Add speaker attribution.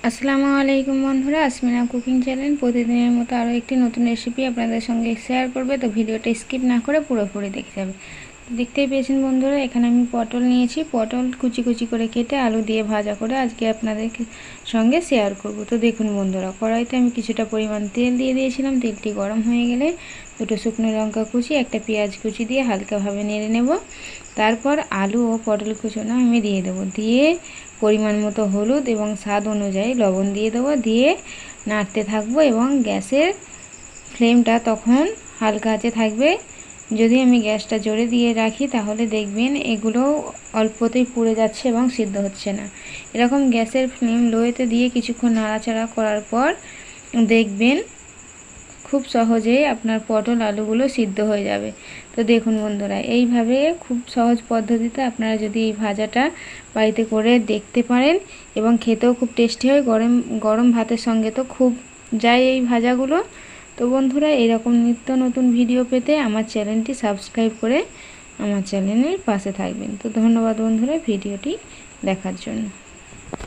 Speaker 1: আসসালামু আলাইকুম বন্ধুরা, আসমিনা কুকিং চ্যানেল প্রতিদিনের মতো আরও একটি নতুন রেসিপি আপনাদের সঙ্গে শেয়ার করবে। তো ভিডিওটা স্কিপ না করে পুরোপুরি দেখতে যাবে। দেখতেই পেয়েছেন বন্ধুরা, এখানে আমি পটল নিয়েছি। পটল কুচি কুচি করে কেটে আলু দিয়ে ভাজা করে আজকে আপনাদের সঙ্গে শেয়ার করব। তো দেখুন বন্ধুরা, কড়াইতে আমি কিছুটা পরিমাণ তেল দিয়ে দিয়েছিলাম। তেলটি গরম হয়ে গেলে দুটো শুকনো লঙ্কা কুচি, একটা পেঁয়াজ কুচি দিয়ে হালকাভাবে নেড়ে নেব। তারপর আলু ও পটল কুচোনো আমি দিয়ে দেবো। দিয়ে পরিমাণ মতো হলুদ এবং স্বাদ অনুযায়ী লবণ দিয়ে দেবো। দিয়ে নাড়তে থাকবো এবং গ্যাসের ফ্লেমটা তখন হালকা আঁচে থাকবে। যদি আমি গ্যাসটা জোরে দিয়ে রাখি তাহলে দেখবেন এগুলো অল্পতেই পুড়ে যাচ্ছে এবং সিদ্ধ হচ্ছে না। এরকম গ্যাসের ফ্লেম লোতে দিয়ে কিছুক্ষণ নাড়াচাড়া করার পর দেখবেন খুব সহজেই আপনার পটল আলুগুলো সিদ্ধ হয়ে যাবে। তো দেখুন বন্ধুরা, এইভাবে খুব সহজ পদ্ধতিতে আপনারা যদি এই ভাজাটা বাড়িতে করে দেখতে পারেন এবং খেতেও খুব টেস্টি হয়। গরম গরম ভাতের সঙ্গে তো খুব যায় এই ভাজাগুলো। তো বন্ধুরা, এরকম নিত্য নতুন ভিডিও পেতে আমার চ্যানেলটি সাবস্ক্রাইব করে আমার চ্যানেলের পাশে থাকবেন। তো ধন্যবাদ বন্ধুরা ভিডিওটি দেখার জন্য।